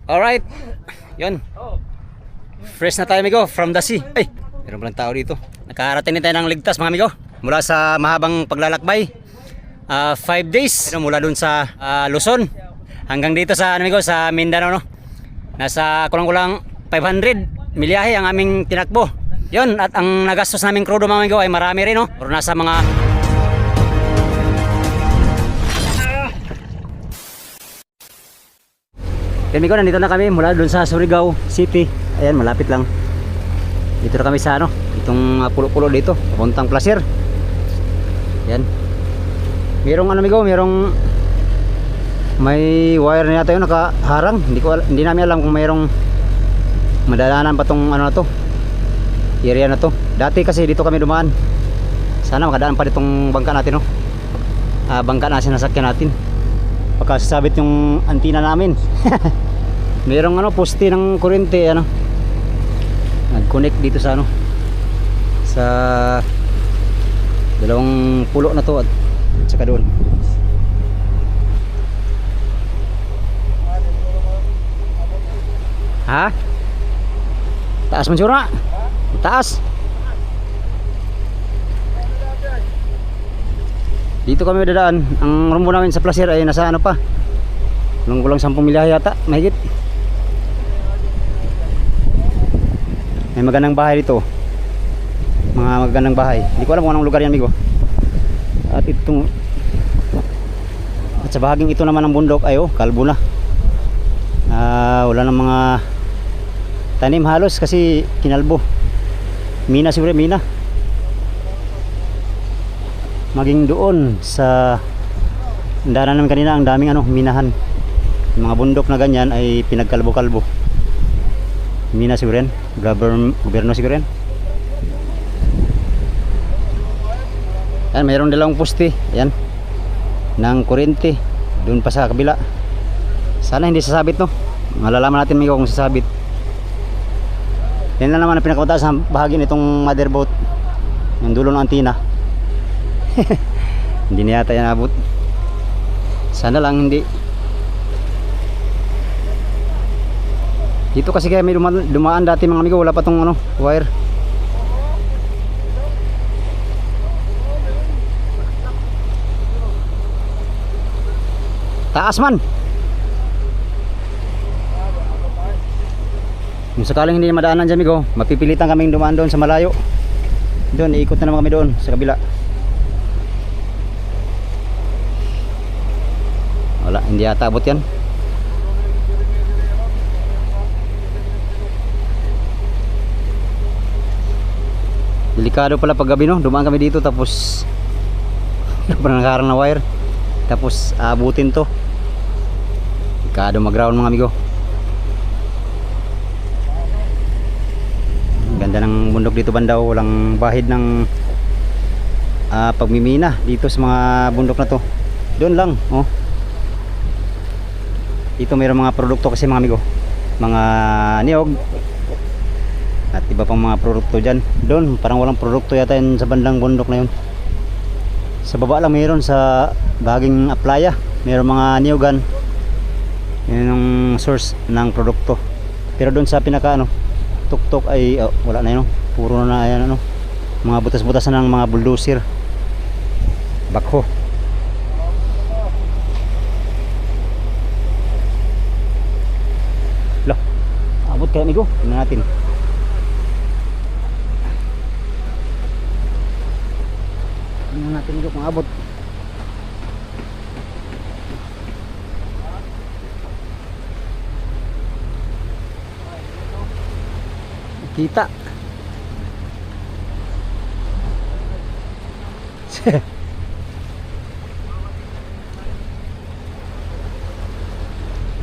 Alright, yun. Fresh na tayo amigo from the sea. Ay, meron palang tao dito. Nakarating din tayo ng ligtas mga amigo. Mula sa mahabang paglalakbay. 5 days mula dun sa Luzon hanggang dito sa amigo sa Mindanao no. Nasa kulang-kulang 500 milyahe ang aming tinakbo. Yun, at ang nagastos naming krudo mga amigo ay marami rin no. Pero nasa mga amigo, nandito na kami mula dun sa Surigao City. Ayan, malapit lang. Dito na kami sa ano, itong pulo-pulo dito, papuntang Placer. Ayan. Merong ano amigo, merong may wire na yata yun nakaharang. Hindi namin alam kung mayroong madalanan pa tong ano na to, area na to. Dati kasi dito kami dumaan. Sana makadaan pa ditong bangka natin no. Bangka na sinasakyan natin. Pagkasabit yung antina namin. Merong ano poste ng kuryente ano. Nag-connect dito sa ano, sa dalawang pulo na to at saka doon. Ha? Taas man siguro na. Taas. Dito kami dadaan. Ang rumbo namin sa Placer ay nasa ano pa, kulang 10 milya yata, mahigit. May magandang bahay dito. Mga magandang bahay. Hindi ko alam kung anong lugar yan amigo. At itong at sa bahaging ito naman ng bundok ay kalbo na. Wala nang mga tanim halos kasi kinalbo. Mina siguro, mina. Maging doon sa daanan namin kanina, ang daming ano, minahan. Yung mga bundok na ganyan ay pinagkalbo-kalbo. Mina siguro yan, gobyerno siguro yan. Ayan, mayroong dalawang poste, ayan, ng kuryente doon pa sa kabila. Sana hindi sasabit no, malalaman natin amigo kung sasabit. Yan lang naman ang pinakamataas na bahagi nitong motherboard, yung dulo ng antina. Hindi na yata yan abot. Sana lang hindi. Dito kasi kaya may dumaan dati mga amigo, wala pa tong ano, wire. Taas man. Kung sakaling hindi madaanan dyan amigo, mapipilitan kaming dumaan doon sa malayo. Doon, iikot na naman kami doon sa kabila. Wala, hindi yata abot yan. Delikado pala pag gabi no, dumaan kami dito tapos parang nakaharang na wire. Tapos aabutin to. Delikado mag-ground mga amigo. Ganda ng bundok dito bandaw, walang bahid ng pagmimina dito sa mga bundok na to. Doon lang, oh. Dito mayroong mga produkto kasi mga amigo, mga niyog at iba pang mga produkto dyan. Doon parang walang produkto yata yun sa bandang bundok na yun. Sa baba lang mayroon, sa bahaging aplaya mayroong mga niyogan. Yun yung source ng produkto. Pero doon sa pinaka ano, tuktok ay wala na yun, puro na yan ano, mga butas-butas na ng mga bulldozer, bakho. Lah, abot kaya amigo, tingnan natin. Tingnan natin amigo kung abot. Kita.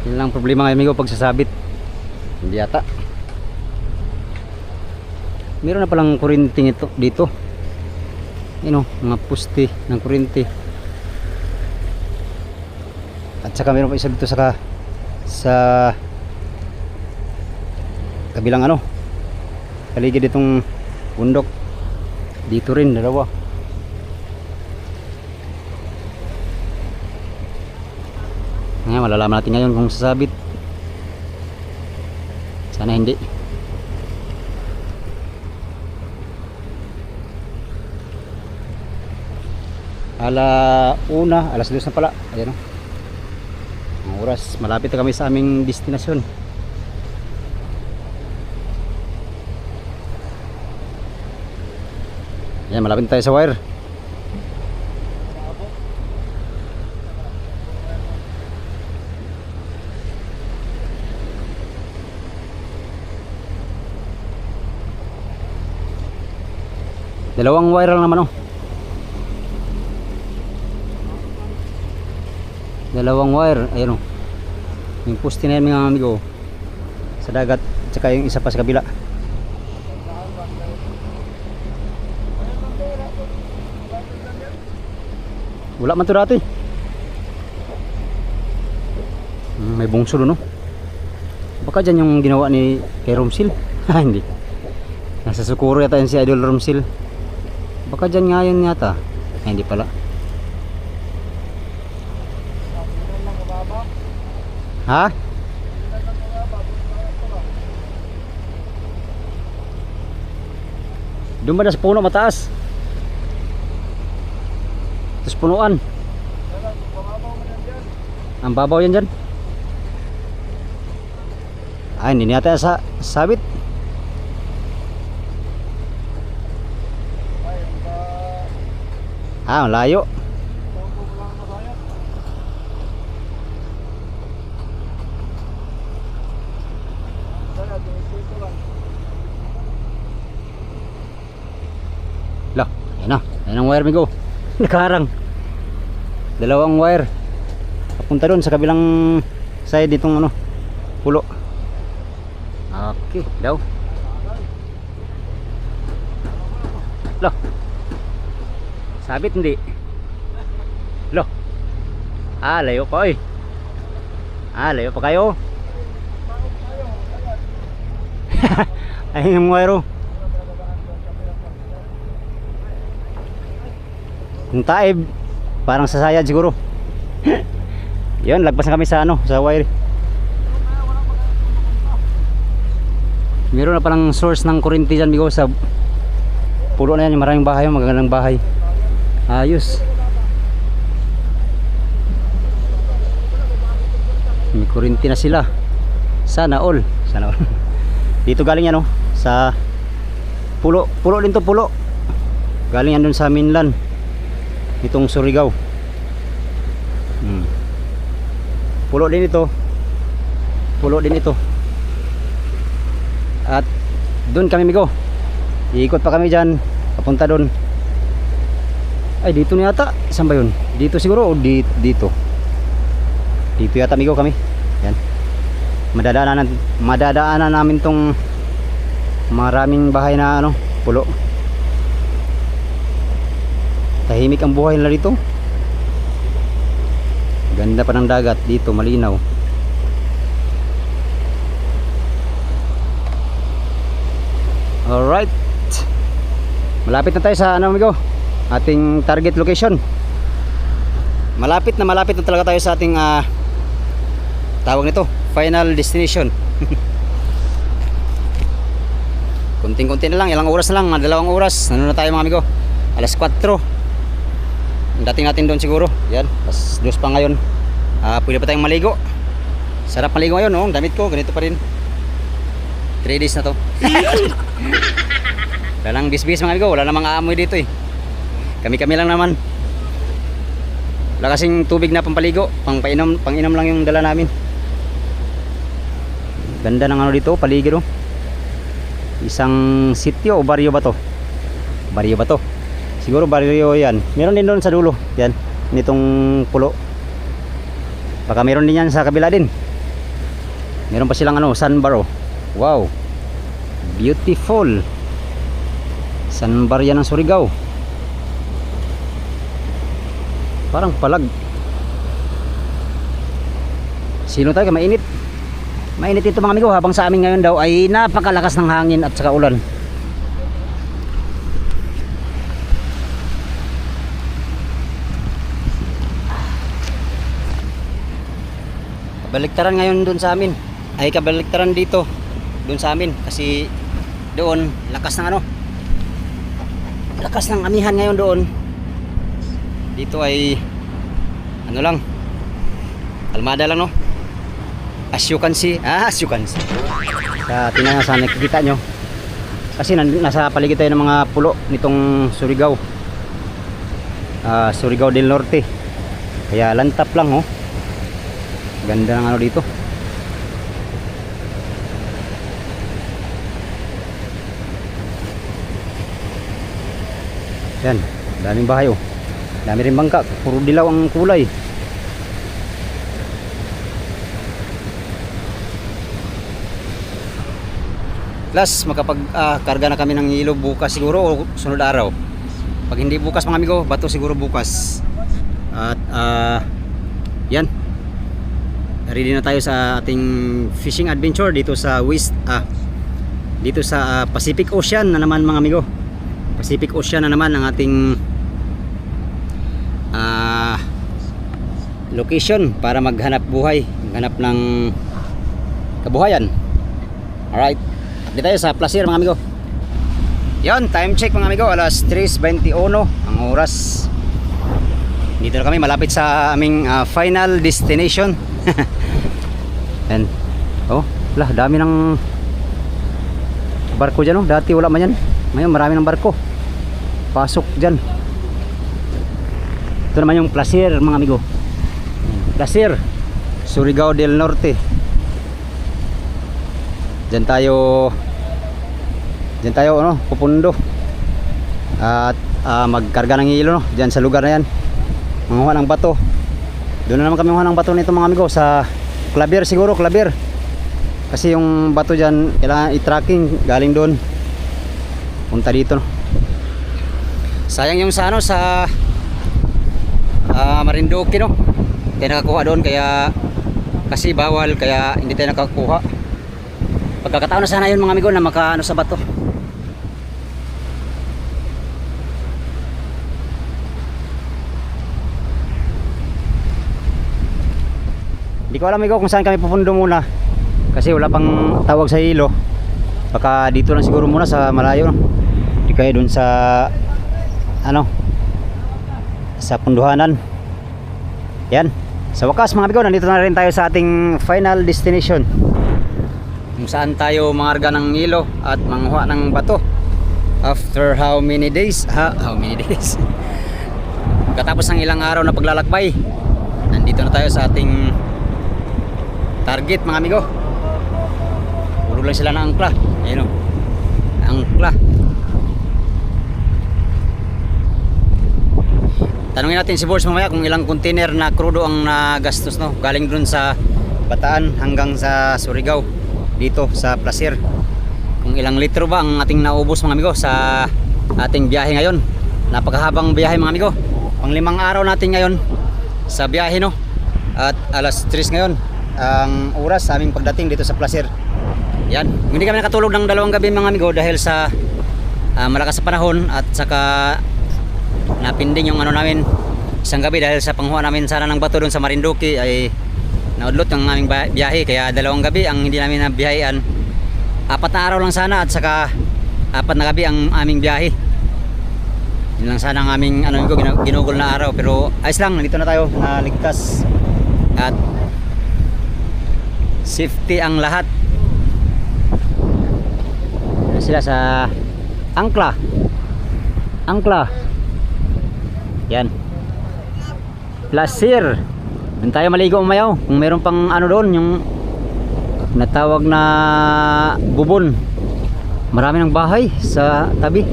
Yun lang problema ngayon amigo pag sasabit. Hindi yata. Meron na palang kuryente ito dito. Yun o, mga poste ng kuryente. At saka meron pa isa dito sa kabilang ano, paligid itong bundok. Dito rin dalawa. Ngayon malalaman natin ngayon kung sasabit. Sana hindi. Alas 2 na pala. Ayan o. Ang oras. Malapit na kami sa aming destinasyon. Ayan, malapit na tayo sa wire. Dalawang wire lang naman oh. Dalawang wire, ayun oh. Yung poste na yan mga amigo, sa dagat, tsaka yung isa pa sa kabila. Wala man to dati. May bungso doon no. Baka dyan yung ginawa ni kay Romsil. Hindi. Nasa Sukuro yata yun si Idol Romsil. Baka dyan nga yun yata. Hindi pala. Ha? Doon ba na sa puno mataas? Tapos punuan. Ang babaw yan dyan. Ay, hindi natin sa sabit. Ah, layo. Lah, ayan na. Ayan ang wire migo. Nakaharang. Dalawang wire. Papunta doon sa kabilang side ditong ano, pulo. Okay, daw. Loh. Sabit hindi. Loh. Ah, layo pa eh. Ah, layo pa kayo. Ayun yung wire oh. Yung taib parang sasayad siguro. Yun, lagpas na kami sa ano, sa wire. Meron na palang source ng kuryente dyan bigo sa pulo na yan, yung maraming bahay, magagandang bahay. Ayos. May kuryente na sila. Sana all. Sana all. Dito galing yan oh, sa pulo. Pulo din to, pulo. Galing yan dun sa mainland. Itong Surigao. Pulo din ito. Pulo din ito. At doon kami migo. Iikot pa kami dyan. Papunta doon. Ay, dito na yata. Saan ba yun? Dito siguro o dito? Dito yata migo kami. Yan. Madadaanan namin tong maraming bahay na ano, pulo. Tahimik ang buhay nila dito. Ganda pa ng dagat dito, malinaw. Alright. Malapit na tayo sa ano amigo, ating target location. Malapit na talaga tayo sa ating tawag nito, final destination. Kunting-kunti na lang, ilang oras na lang, mga 2 oras. Ano na tayo mga amigo? Alas 4. Dating natin doon siguro. Yan, alas 2 pa ngayon. Pwede pa tayong maligo. Sarap maligo ngayon, no? Damit ko, ganito pa rin. 3 days na to. Wala nang bisbis mga amigo, wala namang aamoy dito eh. Kami-kami lang naman. Wala kasing tubig na pampaligo, pang-inom lang yung dala namin. Ganda ng ano dito, paligid oh. Isang sitio o baryo ba to? Baryo ba to? Siguro baryo yan. Meron din doon sa dulo. Yan, nitong pulo. Baka meron din yan sa kabila din. Meron pa silang ano, sandbar oh. Wow, beautiful. Sandbar yan ng Surigao. Parang palag. Sino tayo? Mainit. Mainit ito mga amigo. Habang sa amin ngayon daw ay napakalakas ng hangin at saka ulan. Kabaliktaran ngayon dun sa amin. Ay kabaliktaran dito. doon sa amin kasi doon lakas ng lakas ng amihan ngayon doon. Dito ay ano lang, kalmada lang, no? As you can see, tingnan sa nakikita nyo kasi nasa paligid tayo ng mga pulo nitong Surigao, Surigao del Norte, kaya lantap lang, oh. Ganda ng dito. Yan, daming bahay, oh. Dami rin bangka, puro dilaw ang kulay. Plus makapag-karga na kami ng hilo bukas siguro o sunod araw. Pag hindi bukas mga amigo, bato siguro bukas. At yan, ready na tayo sa ating fishing adventure dito sa dito sa Pacific Ocean na naman mga amigo. Pacific Ocean na naman ang ating location para maghanap ng kabuhayan. Alright, dito tayo sa Placer mga amigo. Yon, time check mga amigo, alas 3:21 ang oras. Dito na kami, malapit sa aming final destination. And lah, dami ng barko dyan, oh. Dati wala man yan, ngayon marami ng barko pasok dyan. Ito naman yung Placer mga amigo, Placer, Surigao del Norte. Diyan tayo pupundo at magkarga ng hilo, no? Diyan sa lugar na yan, manguha ng bato. Doon na naman kami manguha ng bato nito mga amigo, sa Claver siguro, Claver. Kasi yung bato dyan kailangan i-tracking galing doon punta dito, no? Sayang yung sa Marinduque, no? Tayo nakakuha doon, kaya kasi bawal, kaya hindi tayo nakakuha. Pagkakataon na sana yun mga amigo na makaano sa bato. Hindi ko alam amigo kung saan kami pupundo muna kasi wala pang tawag sa hilo. Baka dito lang siguro muna sa malayo, no? Hindi kayo dun sa sa punduhanan. Yan, sa wakas mga amigo, nandito na rin tayo sa ating final destination, kung saan tayo mangarga ng hilo at manguha ng bato after how many days katapos ng ilang araw na paglalakbay. Nandito na tayo sa ating target mga amigo. Puro lang sila ng angkla. Ayun, o, angkla. Tanungin natin si boss mamaya kung ilang container na crudo ang nagastos, no? Galing dun sa Bataan hanggang sa Surigao dito sa Placer. Kung ilang litro ba ang ating naubos mga amigo sa ating biyahe ngayon. Napakahabang biyahe mga amigo. Pang 5 araw natin ngayon sa biyahe, no? At alas 3 ngayon ang oras sa aming pagdating dito sa Placer. Yan, hindi kami nakatulog ng 2 gabi mga amigo dahil sa malakas sa panahon at saka napinding yung namin isang gabi dahil sa panghuha namin sana ng bato doon sa Marinduque ay naudlot ang aming biyahe, kaya 2 gabi ang hindi namin nabiyahean. 4 na araw lang sana at saka 4 na gabi ang aming biyahe. Yun lang sana ang aming ginugol na araw, pero ayos lang, nandito na tayo, naligtas at safety ang lahat. Sila sa angkla. Yan, Placer. Doon tayo maligo umayaw kung meron pang doon, yung natawag na bubon. Marami ng bahay sa tabi.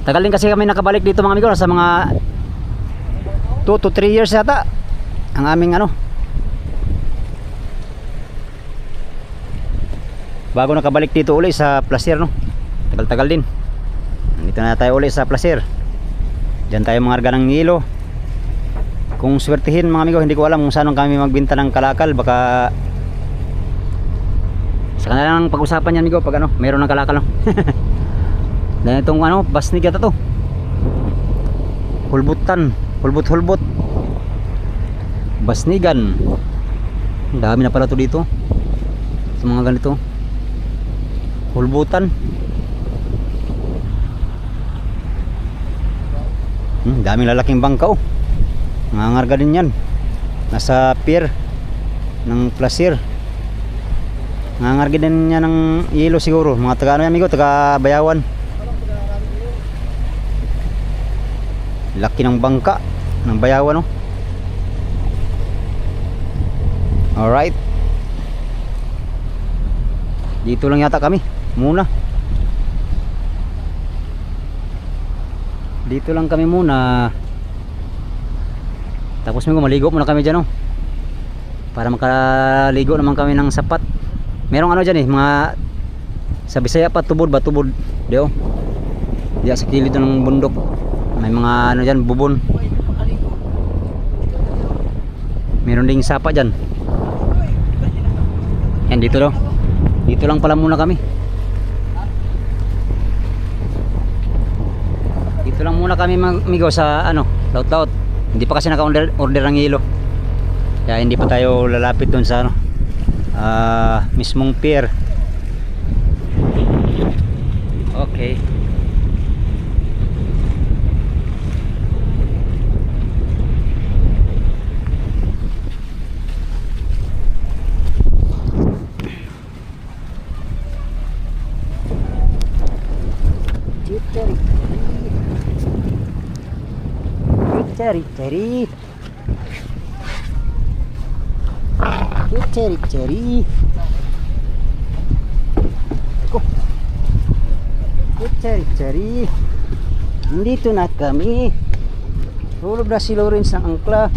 Tagal din kasi kami nakabalik dito mga amigo, sa mga 2 to 3 years yata ang aming bago nakabalik dito uli sa Placer, no? Tagal din. Dito na tayo ulit sa Placer. Diyan tayo mangarga ng hilo. Kung swertihin mga amigo, hindi ko alam kung saan kami magbenta ng kalakal. Baka sa kanila lang pag-usapan yan amigo pag meron ng kalakal, no? Dahil itong basnig yata to, hulbut basnigan. Ang dami na pala to dito. Sa mga ganito. Hulbutan. Daming lalaking bangka oh. Nangangarga din yan. Nasa pier ng Placer. Nangangarga din yan ng yelo siguro. Mga taga ano yan amigo, taga Bayawan. Laki ng bangka ng Bayawan oh. Alright. Dito lang yata kami muna. Dito lang kami muna. Tapos maligo muna kami dyan oh. Para makaligo naman kami ng sapat. Merong ano dyan eh, mga sa Bisaya pa tubod ba, tubod di oh. Diyan sa kilid ng bundok. May mga ano dyan, bubon. Meron ding sapa dyan. Yan dito daw. Dito lang pala muna kami. Dito lang muna kami amigo sa ano, laut-laut. Hindi pa kasi naka-order ng yelo. Kaya hindi pa tayo lalapit doon sa ano, mismong pier. Okay. Cari-cari. Cari-cari. Ako. Cari-cari. Dito na kami. Hulog na si Lawrence ng angkla.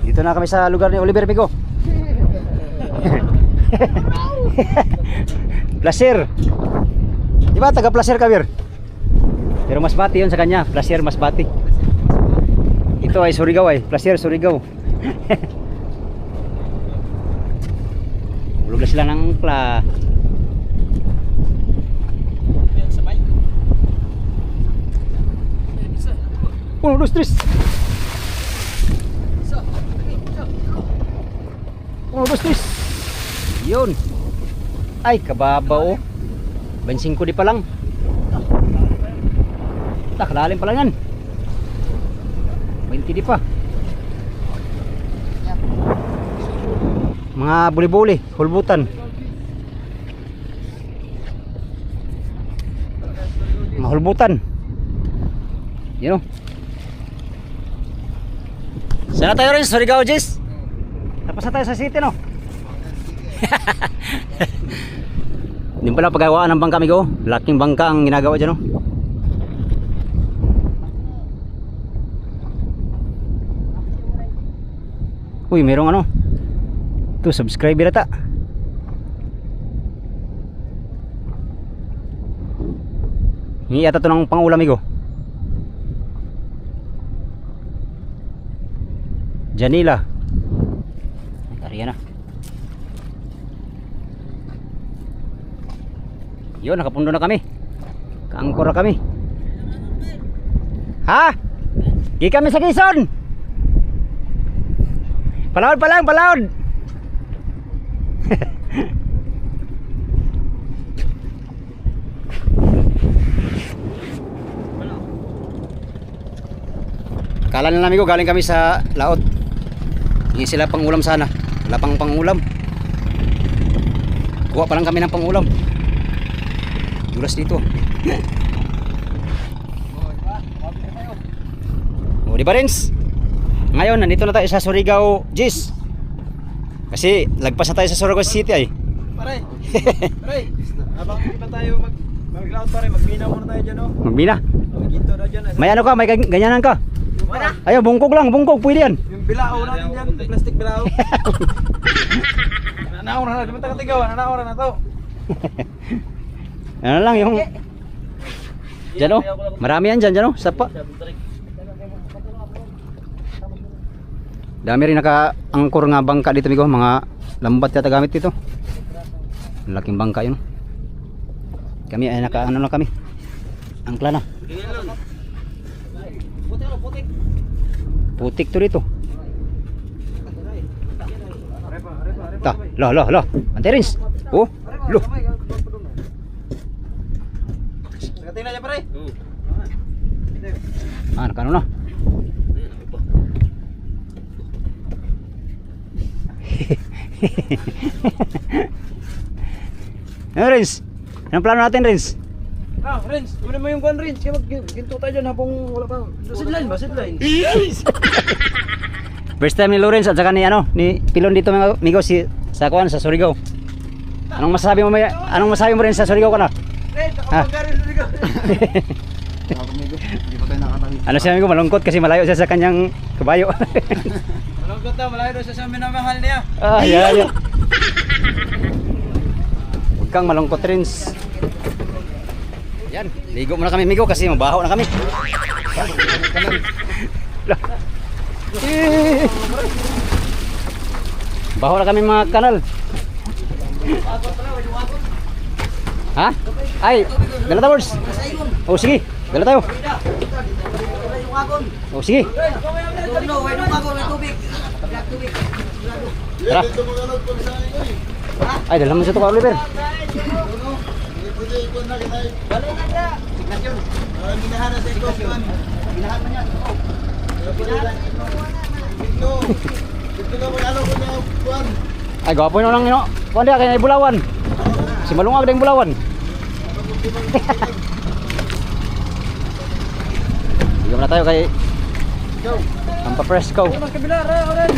Dito na kami sa lugar ni Oliver Pico. Placer. Di ba taga Placer ka, Bir? Pero Masbate yun sa kanya. Placer Masbate. Ito ay Surigao ay. Placer Surigao. Hulog na sila ng angkla. 1, 2, 3. 1, 2, 3. Yun. Ay, kababaw. 25 di pa lang. Kalalim pa lang yan. 20 di pa. Mga buli-buli, hulbutan. Mga hulbutan. Yun o. Sana tayo rin, Surigao Jis. Tapos na tayo sa city no. Hindi pala paggawaan ng bangka amigo. Laking bangka ang ginagawa dyan no. Uy, merong ano. Ito, subscriber ata. Hingi ata ito ng pangulam amigo. Janila. Tariya na. Yun, nakapundo na kami. Kaangkor na kami. Ha? Di kami sa Quezon. Palawad pa lang, palawad. Kala na namin ko galing kami sa laot. Hindi sila pangulam sana. Wala pang pangulam. Kuha pa lang kami ng pangulam. Dulas dito. O, di ba Rins? Ngayon, nandito na tayo sa Surigao, Jis. Kasi lagpas na tayo sa Surigao City ay. Pare. Pare. Habang hindi pa tayo mag-laot pare, magbina muna tayo diyan, oh. Magbina. Maginto na diyan. May ano ka, may ganyanan ka. Ayaw, bungkog lang, bungkog, pwede yan. Yung bilao natin diyan, plastic bilao. Nanaon na, di ba taga-tigawan, nanaon na to. Ano lang yung dyan o, marami yan dyan o, sapa. Dami rin naka-angkor nga bangka dito amigo, mga lambat yata gamit dito. Laking bangka yun. Kami ay naka-ano lang kami, angkla na. Putik to dito. Ta, lo. Antay Rins. Oh, lo. Sagatin na dyan pare. Ah, nakano na. Ano Rins? Anong plano natin Rins? Rins, kunin mo yung gun Rins. Kaya ginto tayo dyan habang wala pa. Sidline ba? Sidline. First time ni Lawrence at saka ni Pilon dito mga amigo sa kuan sa Surigao. Anong masasabi mo rin sa Surigao kana? Rins, nakapagarin Surigao. Ano siya amigo, malungkot kasi malayo siya sa kanyang kabayo. Malungkot daw, malayo daw siya sa minamahal niya. Yeah. Huwag kang malungkot Rins. Yan, ligo muna kami amigo kasi mabaho na kami. Baho na kami mga kanal. Ha? Ay, dala tayo boys. Oh sige, dala tayo. Oh sige. Tara. Ay, dala mo sa ito ka Oliver. Ay, gwapo nyo lang yun. Kuhan dia, kaya Bulawan. Si Malungag din Bulawan. Bigyan na tayo kay ang pa-fresco. Kabila, Ren.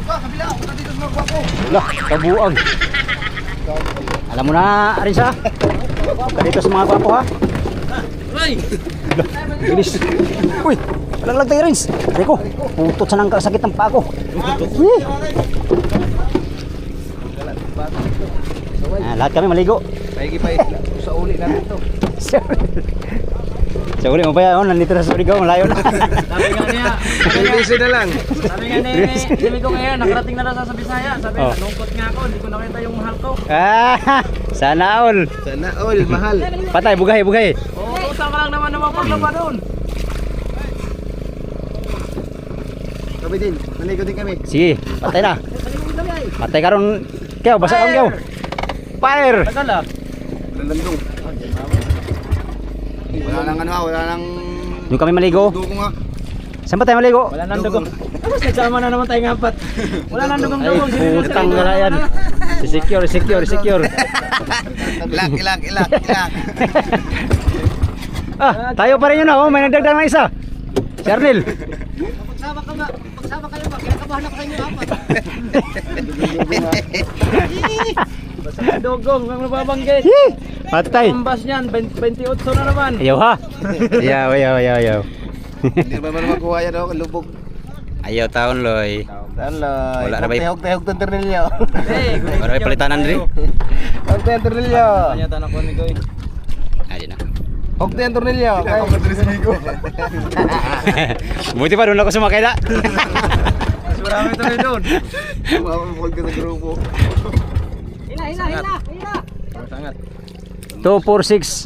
Kabila, ako dito sa mga gwapo. Lah, kabuang. Alam mo na, Arisa. Dito sa mga gwapo ha. Ray! Bilis. Uy, malaglag tayo Rins. Rico, putot sa nang sakit ng paa ko. Lahat kami maligo. Paigi pa sa uli namin ito. Sa uli mo pa yan, nandito na sa Surigao, malayo na. Sabi nga niya, Busy na lang. sabi nga ni ko ngayon, nakarating na lang sa Bisaya. Sabi, Oh. nalungkot nga ako, hindi ko nakita yung mahal ko. Sana all. Sana all, mahal. Patay, bugay. Oo, utang ka lang naman na mapaglaba doon. Kami din, naligo din kami. Sige, patay na. Patay ka ron. Kaya, basa kang kaya. Fire! Tagal ah. Landong. Wala nang wala nang Yung kami maligo. dugo nga. Saan ba tayo maligo? Wala nang dugong. Tapos nagsama na naman tayong apat. Wala nang dugong-dugong. Ay, putang na yan. Secure. Ilak. Tayo pa rin yun oh. May nagdagdag na isa. Si Arnel. Pagsama kayo ba? Kinakabahan ako sa inyo apat. Basta dugong, ang nababanggit. Patay. Ambas niyan, 28 na naman. Ayaw ha. Ayaw. Hindi ba man makuha yan oh, lubog. Ayaw taon loy. Daloy. Wala na ba y- Tehog ng tornilyo. Hey, Wala may palitanan rin. Hog ng tornilyo. kanya tanong ko ni Goy. Ayun na. Hog ng tornilyo. Kaya ko madris amigo. Buti pa doon ako sumakay na. Mas marami tuloy doon. Hog ka sa grupo. Hina. Sangat. 2, 4, 6.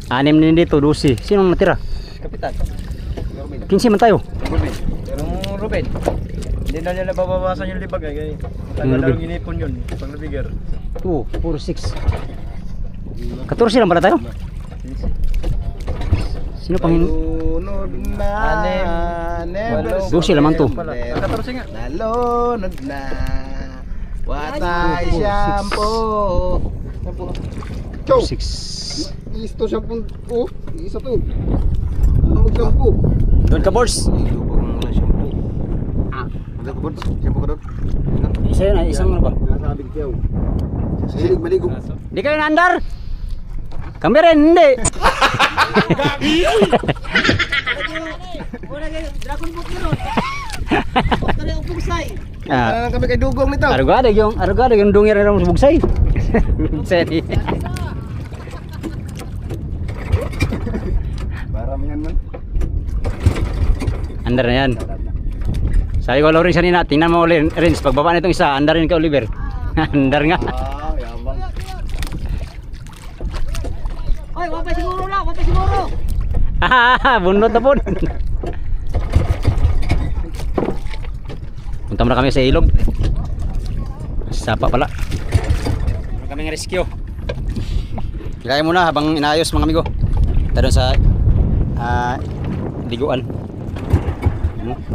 6 din dito, 12. Sinong natira? Kapitan. 15 man tayo. Pero Ruben, hindi na nila babawasan yung libag eh. Tagal daw yung ginipon yun, pang nabigar. 2, 4, 6. 14 lang pala tayo. Sino pang Nalunod na. Never 12 lamang to. Pala, 14 nga. Nalunod na. Watay shampoo. 6. Isto shampoo. Oh, isa to. Ano mag-shampoo? Doon ka boards. Ano ka boards? Shampoo ka doon? Isa yun, isang ano ba? Nasabi ko siyaw. Silig maligo. Hindi kayo naandar? Kami rin, hindi. Dragon Boat yun. Kaya ang pugsay. Ah, Kami kay dugong nito. arugado yung dungir na ng bugsay. Bugsay ni. Parang yan man. Andar na yan. Sabi ko Lawrence kanina, tingnan mo Lawrence, pagbaba na itong isa, andar rin ka Oliver. Andar nga. Ah, yabang. Oy, wapay siguro. Bunot na po. Punta muna kami sa ilog. Sapa pala. Meron kaming rescue. Kaya muna habang inaayos mga amigo. Punta doon sa liguan.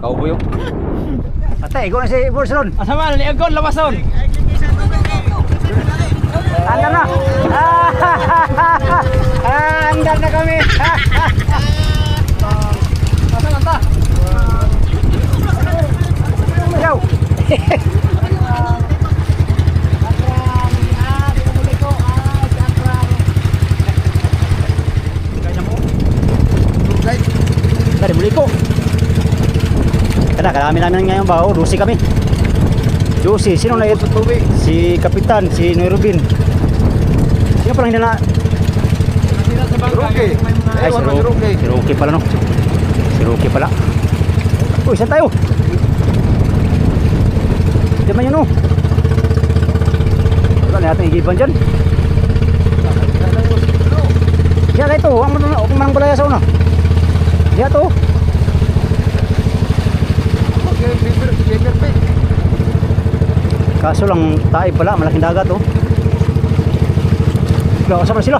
Kaubo yung. Ate, ikaw na si Burson. Asaman, liagon, labason. Andar na. Andar na kami. Asan anta? Go. Tadi beli ko. Karami namin ngayong baho, dusi kami. Dusi, sino na ito tubig? Si Kapitan, si Noy Rubin. Sino palang hindi na? Roque. Ay, si Roque. Si Roque pala no. Si Roque pala. Uy, saan tayo? Diyan yun no. Wala na natin igiban dyan. Diyan kayo ito, huwag mang balaya sa una. Diyan to. Kaso lang tayo pala, malaking dagat oh. Kasama sila.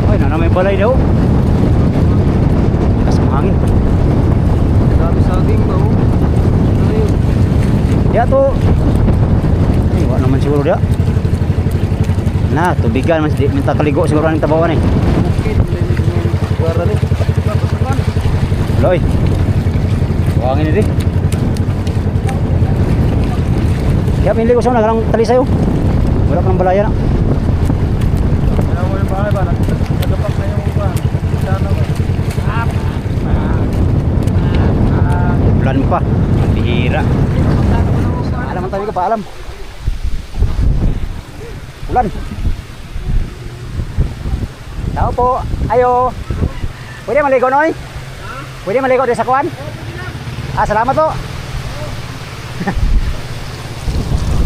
Ay, may balay daw. Lakas ng hangin. Dami saging ba oh. Ano yun? Ya to. Ay, wala naman siguro dia. Na, tubigan mas minta kaligo siguro ang tabawan eh. Wala rin. Loy. Buangin ini. Kaya pinili ko sa una, karang tali sa'yo. Wala kang balaya na. Kaya mo yung bahay ba? Nagapak na yung upan. Sana ba? Ulan pa. Bihira. Paalam ang tabi ko, paalam. Ulan. Tao po. Ayo. Pwede maligo, Noy? Pwede maligo din sa kuwan? Salamat po.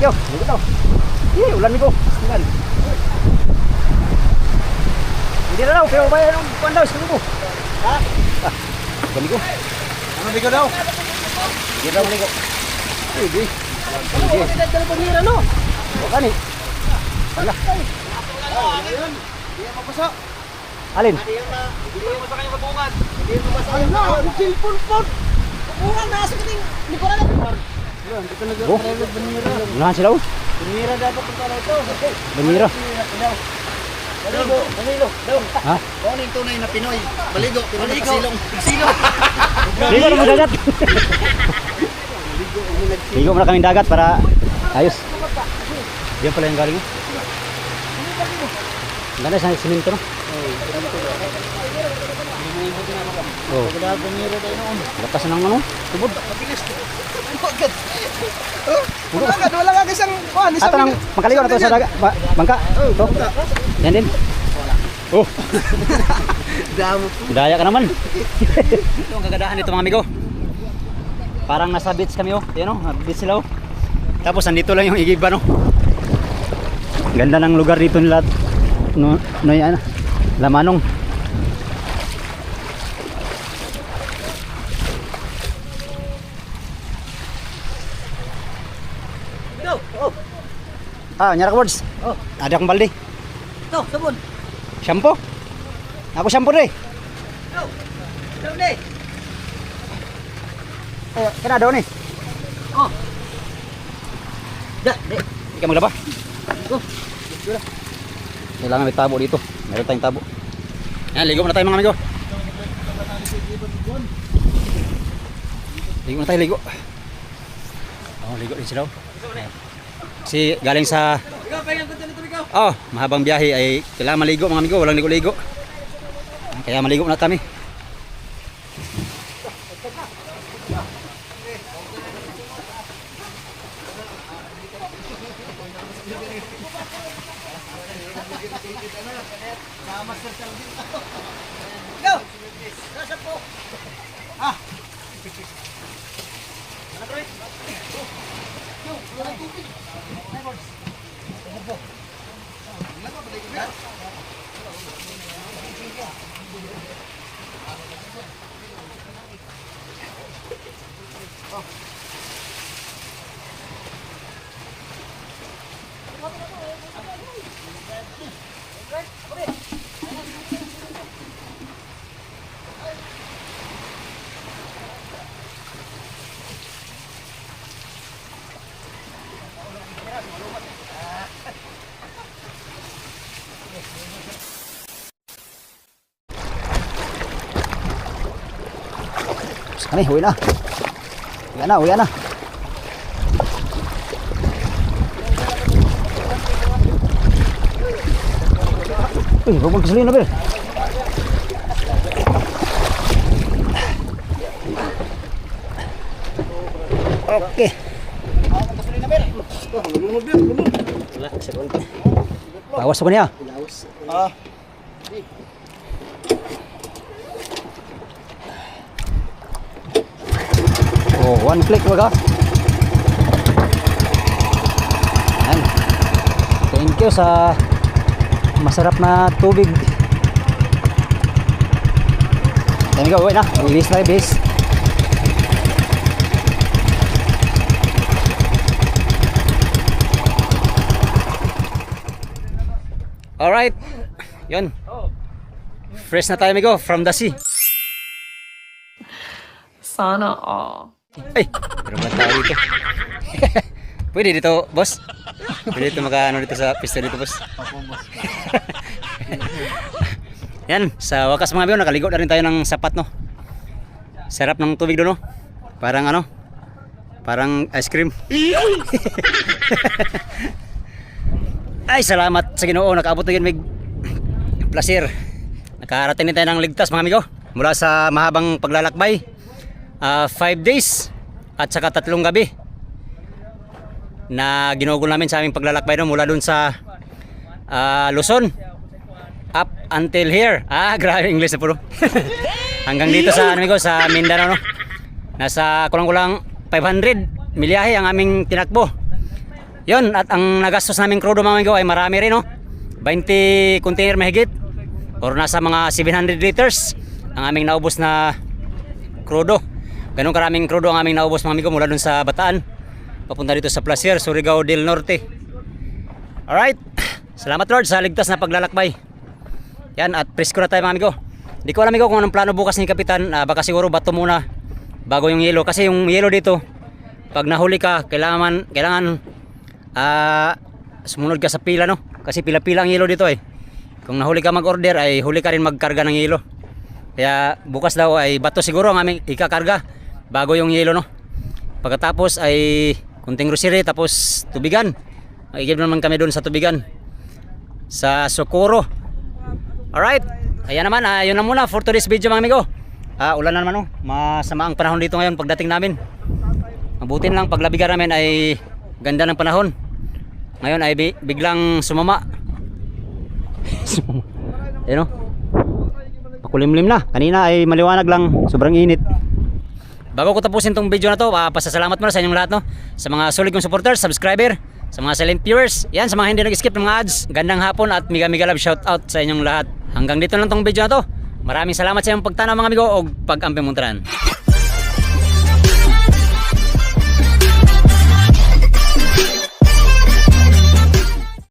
Yo, ligo daw. Ulan ni ko. Ulan. Hindi na daw, pero bayan ang kuwan daw, sige ko. Ha? Ulan ko. Ano ligo daw? Hindi daw maligo. Hindi. Ano ko kasi dahil pangira no? Bukan ni. Wala. Hindi mo mapasa. Alin? Hindi mo mapasa kayong kabungan. Ay na, ang cellphone po. Kukuhan na sa kating likuran na. Hindi ka Oh. nag-banira. Unahan sila oh. Banira dapat kung pala ito. Banira. Baligo. Baligo. Daw. Ha? Ano yung tunay na Pinoy? Baligo, pero nakasilong. Silong. Ligo na dagat. Ligo muna kaming dagat para ayos. Diyan pala yung galing. Ganda sa simento no? Oh. Banira tayo noon. Lakas ng ano? Tubod. Wala ka isang kuhan, Ato nang makaligo na to sa dagat. Bangka. Ito. Yan din. Oh. damo. Daya ka naman. Ito ang kagadahan nito mga amigo. Parang nasa beach kami oh. Yan oh, beach sila oh. Tapos nandito lang yung igiba no. Ganda ng lugar dito nila. No yan. Lamanong. Go. Oh. Nyara ka words. Oh. Ada akong balde. Ito, sabon. Shampoo. Ako shampoo deh. Go. Sabon deh. Kena daw ni. Oh. Dah, deh. Hindi ka maglaba. Go. Kailangan may tabo dito. Meron tayong tabo. Yan, ligo muna tayo mga amigo. Ligo na tayo, ligo. Oh, ligo din sila. Kasi galing sa mahabang biyahe ay kailangan maligo mga amigo. Walang ligo-ligo. Kaya maligo na kami. Go. Nasa po. Ah. Kami, uwi na. Uwi na. Uy, huwag magkasalina, Bel. Okay. Bawas ako niya. Oh, one click baga. Ayan. Thank you sa masarap na tubig. There we go, wait na. Release na base. Alright. Yun. Fresh na tayo, amigo, from the sea. Sana all. Ay, meron ba tayo dito? Pwede dito, boss? Pwede dito maka-ano dito sa pista dito, boss? Yan, sa wakas mga amigo, nakaligo na rin tayo ng sapat, no? Sarap ng tubig doon, no? Parang ano? Parang ice cream. Ay, salamat sa Ginoo, nakaabot na yun, may placer. Nakarating din tayo ng ligtas, mga amigo, mula sa mahabang paglalakbay. 5 days at saka 3 gabi na ginugol namin sa aming paglalakbay, no? Mula dun sa Luzon up until here. Grabe English na puro. Hanggang dito sa amigo, sa Mindanao, no? Nasa kulang-kulang 500 milyahe ang aming tinakbo. Yun, at ang nagastos naming crudo, mga amigo, ay marami rin, no? 20 container mahigit or nasa mga 700 liters ang aming naubos na crudo. Ganun karaming crudo ang aming naubos, mga amigo, mula dun sa Bataan papunta dito sa Placer, Surigao del Norte. Alright, salamat Lord sa ligtas na paglalakbay. Yan, at presko na tayo, mga amigo. Di ko alam, amigo, kung anong plano bukas ni Kapitan. Baka siguro bato muna bago yung yelo, kasi yung yelo dito pag nahuli ka, kailangan sumunod ka sa pila, no? Kasi pila-pila ang yelo dito eh. Kung nahuli ka mag-order ay huli ka rin magkarga ng yelo. Kaya bukas daw ay bato siguro ang aming ikakarga bago yung yelo, no? Pagkatapos ay kunting grocery, tapos tubigan. Magigib naman kami doon sa tubigan sa Socorro. Alright, ayan naman, yun na muna for today's video, mga amigo. Ulan na naman, no? Masama ang panahon dito ngayon pagdating namin. Mabuti lang, paglabigan namin ay ganda ng panahon. Ngayon ay biglang sumama. Ayan, no? Pakulimlim na. Kanina ay maliwanag lang, sobrang init. Bago ko tapusin tong video na to, pasasalamat muna sa inyong lahat, no? Sa mga solid kong supporters, subscriber, sa mga silent viewers, yan, sa mga hindi nag-skip ng mga ads. Gandang hapon at mega love shout out sa inyong lahat. Hanggang dito lang tong video na to. Maraming salamat sa inyong pagtanaw, mga amigo, o pag-ampimuntaran.